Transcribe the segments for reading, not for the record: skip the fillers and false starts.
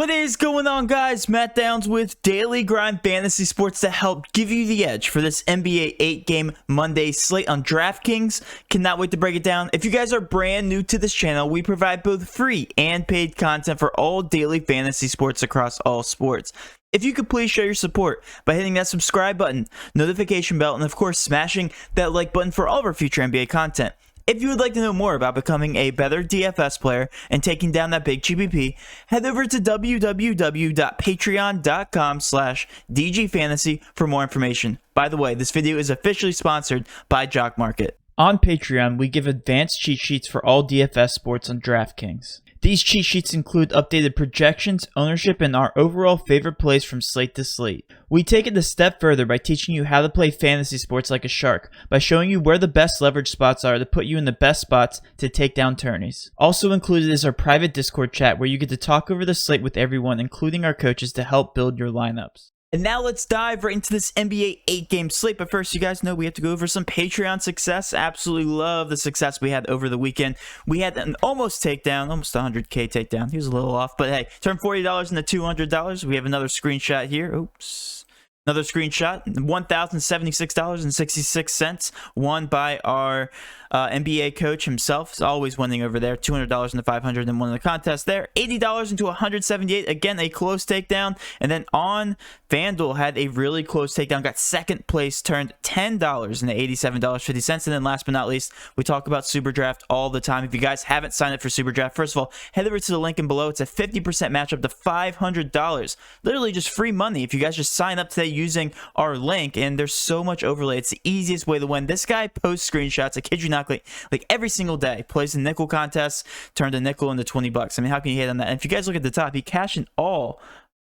What is going on, guys? Matt Downs with Daily Grind Fantasy Sports to help give you the edge for this NBA 8-game Monday slate on DraftKings. Cannot wait to break it down. If you guys are brand new to this channel, we provide both free and paid content for all daily fantasy sports across all sports. If you could please show your support by hitting that subscribe button, notification bell, and of course smashing that like button for all of our future NBA content. If you would like to know more about becoming a better DFS player and taking down that big GPP, head over to www.patreon.com/DGFantasy for more information. By the way, this video is officially sponsored by Jock Market. On Patreon, we give advanced cheat sheets for all DFS sports on DraftKings. These cheat sheets include updated projections, ownership, and our overall favorite plays from slate to slate. We take it a step further by teaching you how to play fantasy sports like a shark, by showing you where the best leverage spots are to put you in the best spots to take down tourneys. Also included is our private Discord chat where you get to talk over the slate with everyone, including our coaches, to help build your lineups. And now let's dive right into this NBA 8-game slate. But first, you guys know we have to go over some Patreon success. Absolutely love the success we had over the weekend. We had an almost takedown, almost 100K takedown. He was a little off, but hey, turned $40 into $200. We have another screenshot here. Oops. Another screenshot, $1,076.66, won by our NBA coach himself. He's always winning over there. $200 into $500 and won the contest there. $80 into $178. Again, a close takedown. And then on FanDuel had a really close takedown. Got second place, turned $10 into $87.50. And then last but not least, we talk about SuperDraft all the time. If you guys haven't signed up for SuperDraft, first of all, head over to the link in below. It's a 50% match up to $500. Literally just free money if you guys just sign up today using our link, and there's so much overlay. It's the easiest way to win. This guy posts screenshots, I kid you not, like every single day. Plays the nickel contests, turned a nickel into $20. I mean, how can you hate on that? And if you guys look at the top, he cashed in all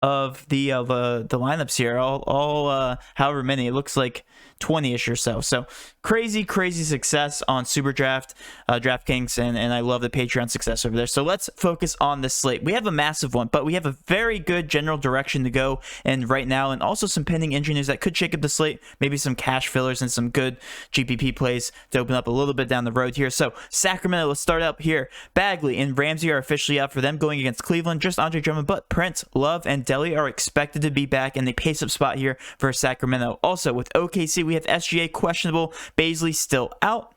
of the lineups here, all however many. It looks like 20-ish or so. So crazy success on SuperDraft, DraftKings, and I love the Patreon success over there. So let's focus on this slate. We have a massive one, but we have a very good general direction to go and right now, and also some pending injury news that could shake up the slate, maybe some cash fillers and some good GPP plays to open up a little bit down the road here. So Sacramento, let's start up here. Bagley and Ramsey are officially out for them going against Cleveland. Just Andre Drummond, but Prince, Love, and Delly are expected to be back in the pace-up spot here for Sacramento. Also, with OKC, we have SGA questionable, Baisley still out.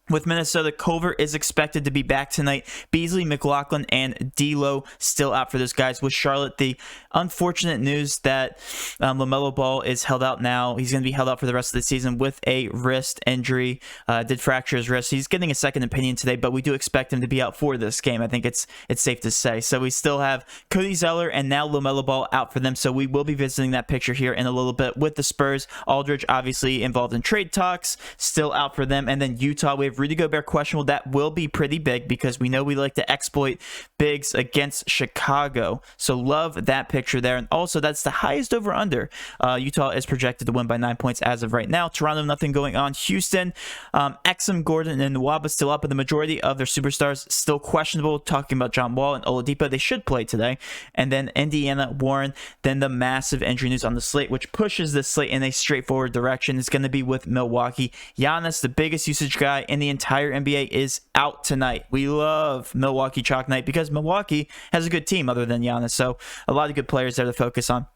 With Minnesota, Culver is expected to be back tonight. Beasley, McLaughlin, and D'Lo still out for those guys. With Charlotte, the unfortunate news that LaMelo Ball is held out now. He's going to be held out for the rest of the season with a wrist injury. Did fracture his wrist. He's getting a second opinion today, but we do expect him to be out for this game. I think it's safe to say. So we still have Cody Zeller and now LaMelo Ball out for them. So we will be visiting that picture here in a little bit. With the Spurs, Aldridge obviously involved in trade talks, still out for them. And then Utah, we have Rudy Gobert questionable. That will be pretty big because we know we like to exploit bigs against Chicago. So love that picture there. And also, that's the highest over under. Utah is projected to win by 9 points as of right now. Toronto, nothing going on. Houston, Exum, Gordon, and Nwaba still up, but the majority of their superstars still questionable. Talking about John Wall and Oladipo, they should play today. And then Indiana, Warren. Then the massive injury news on the slate, which pushes this slate in a straightforward direction, is going to be with Milwaukee. Giannis, the biggest usage guy in the entire NBA, is out tonight. We love Milwaukee Chalk Night because Milwaukee has a good team other than Giannis, so a lot of good players there to focus on.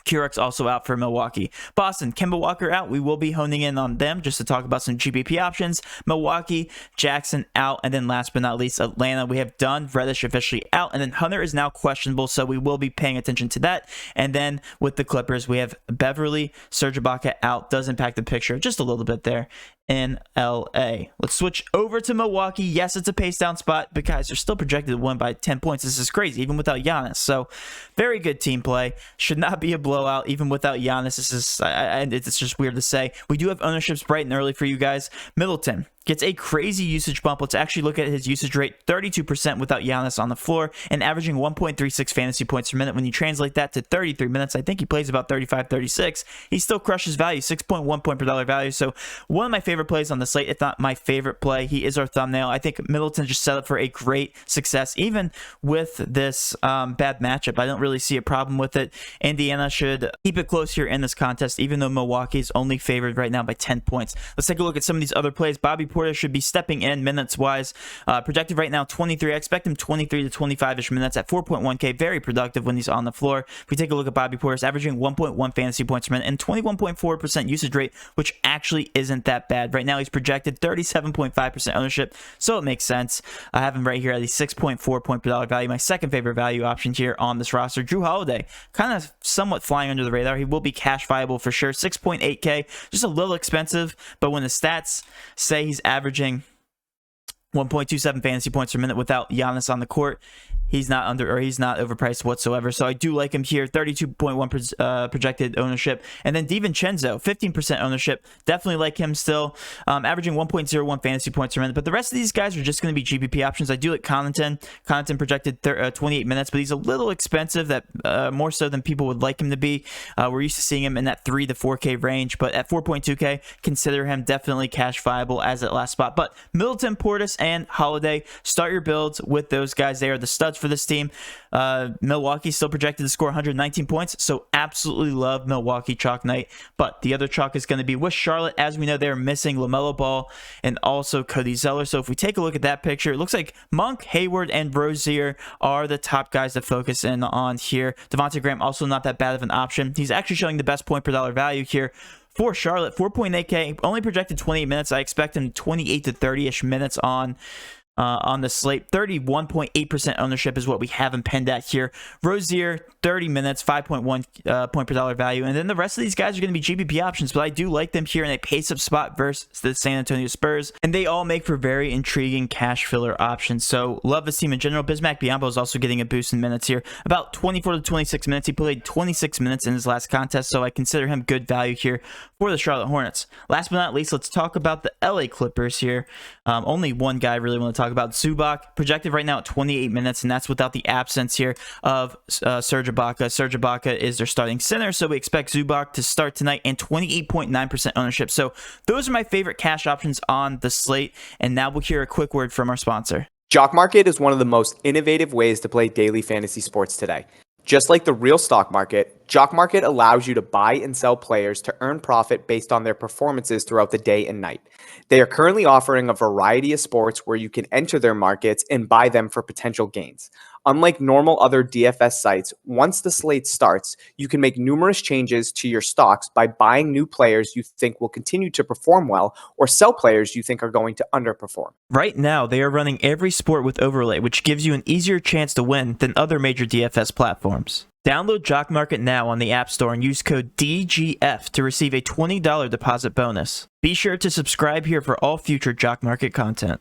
Kurek's also out for Milwaukee. Boston, Kemba Walker out. We will be honing in on them just to talk about some GPP options. Milwaukee, Jackson out. And then last but not least, Atlanta. We have Dunn, Reddish officially out. And then Hunter is now questionable, so we will be paying attention to that. And then with the Clippers, we have Beverly, Serge Ibaka out. Does impact the picture just a little bit there in LA. Let's switch over to Milwaukee. Yes, it's a pace down spot, but guys, they're still projected to win by 10 points. This is crazy, even without Giannis. So very good team play. Should not be a blowout, even without Giannis. This is, it's just weird to say. We do have ownerships bright and early for you guys. Middleton gets a crazy usage bump. Let's actually look at his usage rate. 32% without Giannis on the floor and averaging 1.36 fantasy points per minute. When you translate that to 33 minutes, I think he plays about 35, 36. He still crushes value, 6.1 point per dollar value. So one of my favorite plays on the slate, if not my favorite play. He is our thumbnail. I think Middleton just set up for a great success. Even with this bad matchup, I don't really see a problem with it. Indiana should keep it close here in this contest, even though Milwaukee is only favored right now by 10 points. Let's take a look at some of these other plays. Bobby Portis should be stepping in minutes-wise. Projected right now 23. I expect him 23 to 25-ish minutes at 4.1K. Very productive when he's on the floor. If we take a look at Bobby Portis, averaging 1.1 fantasy points per minute and 21.4% usage rate, which actually isn't that bad. Right now, he's projected 37.5% ownership, so it makes sense. I have him right here at a 6.4 point per dollar value. My second favorite value option here on this roster, Jrue Holiday, kind of somewhat flying under the radar. He will be cash viable for sure. 6.8K, just a little expensive, but when the stats say he's averaging 1.27 fantasy points per minute without Giannis on the court, he's not overpriced whatsoever. So I do like him here. 32.1 projected ownership. And then DiVincenzo, 15% ownership. Definitely like him still. Averaging 1.01 fantasy points per minute. But the rest of these guys are just going to be GPP options. I do like Connaughton. Connaughton projected 28 minutes, but he's a little expensive, that more so than people would like him to be. We're used to seeing him in that 3 to 4K range, but at 4.2K, consider him definitely cash viable as that last spot. But Middleton, Portis, and Holiday, start your builds with those guys. They are the studs for this team. Milwaukee still projected to score 119 points, so absolutely love Milwaukee chalk night. But the other chalk is going to be with Charlotte. As we know, they're missing LaMelo Ball and also Cody Zeller. So if we take a look at that picture, it looks like Monk, Hayward, and Rozier are the top guys to focus in on here. Devontae Graham also not that bad of an option. He's actually showing the best point per dollar value here for Charlotte. 4.8K, only projected 28 minutes. I expect him 28 to 30-ish minutes on the slate. 31.8% ownership is what we have him penned at here. Rozier, 30 minutes, 5.1 point per dollar value. And then the rest of these guys are going to be GPP options, but I do like them here in a pace-up spot versus the San Antonio Spurs. And they all make for very intriguing cash filler options. So love this team in general. Bismack Biyombo is also getting a boost in minutes here. About 24 to 26 minutes. He played 26 minutes in his last contest, so I consider him good value here for the Charlotte Hornets. Last but not least, let's talk about the LA Clippers here. Only one guy I really want to talk about, Zubac, projected right now at 28 minutes, and that's without the absence here of Serge Ibaka. Serge Ibaka is their starting center, so we expect Zubac to start tonight, and 28.9% ownership. So those are my favorite cash options on the slate, and now we'll hear a quick word from our sponsor. Jock Market is one of the most innovative ways to play daily fantasy sports today. Just like the real stock market, Jock Market allows you to buy and sell players to earn profit based on their performances throughout the day and night. They are currently offering a variety of sports where you can enter their markets and buy them for potential gains. Unlike normal other DFS sites, once the slate starts, you can make numerous changes to your stocks by buying new players you think will continue to perform well or sell players you think are going to underperform. Right now, they are running every sport with overlay, which gives you an easier chance to win than other major DFS platforms. Download Jock Market now on the App Store and use code DGF to receive a $20 deposit bonus. Be sure to subscribe here for all future Jock Market content.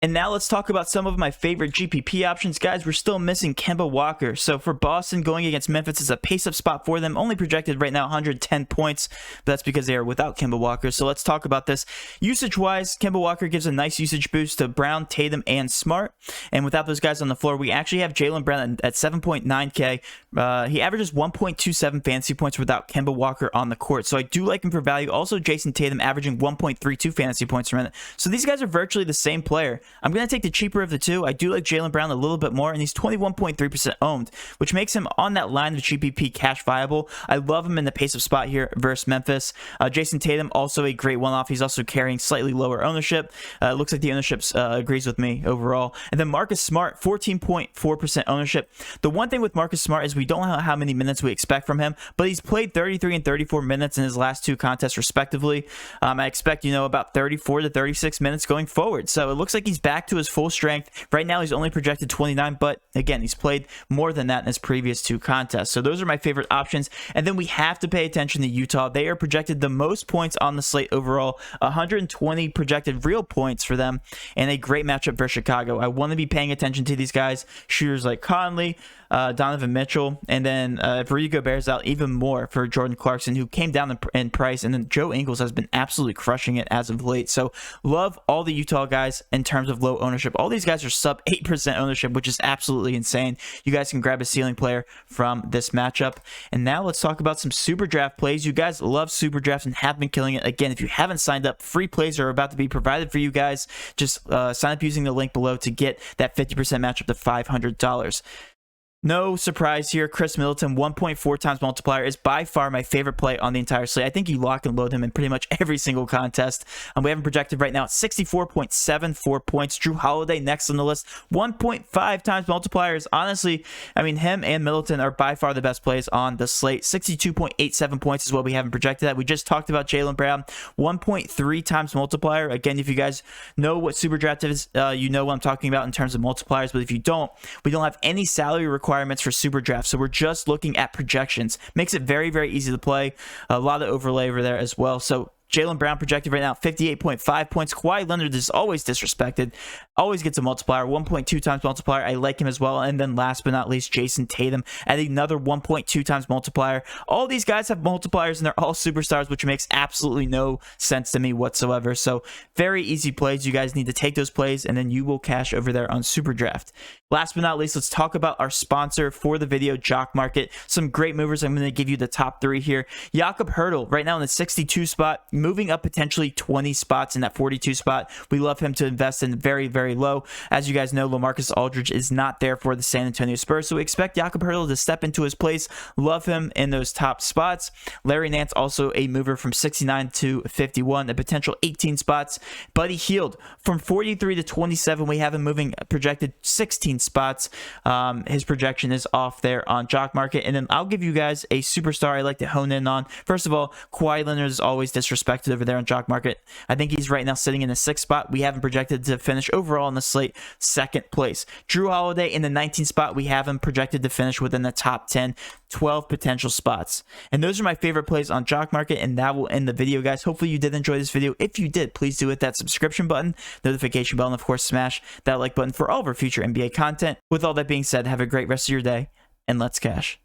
And now let's talk about some of my favorite GPP options. Guys, we're still missing Kemba Walker. So for Boston, going against Memphis is a pace-up spot for them. Only projected right now 110 points, but that's because they are without Kemba Walker. So let's talk about this. Usage-wise, Kemba Walker gives a nice usage boost to Brown, Tatum, and Smart. And without those guys on the floor, we actually have Jaylen Brown at 7.9K. He averages 1.27 fantasy points without Kemba Walker on the court. So I do like him for value. Also, Jason Tatum averaging 1.32 fantasy points per minute. So these guys are virtually the same player. I'm going to take the cheaper of the two. I do like Jaylen Brown a little bit more, and he's 21.3% owned, which makes him on that line of GPP cash viable. I love him in the pace of spot here versus Memphis. Jason Tatum, also a great one-off. He's also carrying slightly lower ownership. Looks like the ownership agrees with me overall. And then Marcus Smart, 14.4% ownership. The one thing with Marcus Smart is we don't know how many minutes we expect from him, but he's played 33 and 34 minutes in his last two contests respectively. I expect, about 34 to 36 minutes going forward. So it looks like he's back to his full strength. Right now, he's only projected 29, but again, he's played more than that in his previous two contests. So those are my favorite options. And then we have to pay attention to Utah. They are projected the most points on the slate overall, 120 projected real points for them, and a great matchup for Chicago. I want to be paying attention to these guys, shooters like Conley, Donovan Mitchell, and then if Rudy Gobert's out, even more for Jordan Clarkson, who came down in price, and then Joe Ingles has been absolutely crushing it as of late. So love all the Utah guys in terms of low ownership. All these guys are sub 8% ownership, which is absolutely insane. You guys can grab a ceiling player from this matchup. And now let's talk about some SuperDraft plays. You guys love SuperDraft and have been killing it. Again, if you haven't signed up, free plays are about to be provided for you guys. Just sign up using the link below to get that 50% matchup to $500. No surprise here. Chris Middleton, 1.4 times multiplier, is by far my favorite play on the entire slate. I think you lock and load him in pretty much every single contest. We have him projected right now at 64.74 points. Jrue Holiday next on the list, 1.5 times multipliers. Honestly, I mean, him and Middleton are by far the best plays on the slate. 62.87 points is what we have him projected at. We just talked about Jaylen Brown, 1.3 times multiplier. Again, if you guys know what SuperDraft is, you know what I'm talking about in terms of multipliers, but if you don't, we don't have any salary requirements for SuperDraft, so we're just looking at projections. Makes it very, very easy to play. A lot of overlay over there as well. So Jaylen Brown projected right now 58.5 points. Kawhi Leonard is always disrespected. Always gets a multiplier, 1.2 times multiplier. I like him as well. And then last but not least, Jason Tatum at another 1.2 times multiplier. All these guys have multipliers and they're all superstars, which makes absolutely no sense to me whatsoever. So very easy plays. You guys need to take those plays and then you will cash over there on SuperDraft. Last but not least, let's talk about our sponsor for the video, Jock Market. Some great movers. I'm going to give you the top 3 here. Jakob Poeltl right now in the 62 spot, moving up potentially 20 spots in that 42 spot. We love him to invest in very, very low. As you guys know, LaMarcus Aldridge is not there for the San Antonio Spurs, so we expect Jakob Poeltl to step into his place. Love him in those top spots. Larry Nance also a mover from 69 to 51, a potential 18 spots. Buddy Hield from 43 to 27. We have him moving projected 16 spots. His projection is off there on Jock Market. And then I'll give you guys a superstar I like to hone in on. First of all, Kawhi Leonard is always disrespected over there on Jock Market. I think he's right now sitting in the 6th spot. We have him projected to finish overall in the slate 2nd place. Jrue Holiday in the 19th spot. We have him projected to finish within the top 10, 12 potential spots. And those are my favorite plays on Jock Market, and that will end the video, guys. Hopefully you did enjoy this video. If you did, please do hit that subscription button, notification bell, and of course smash that like button for all of our future NBA content. With all that being said, have a great rest of your day, and let's cash.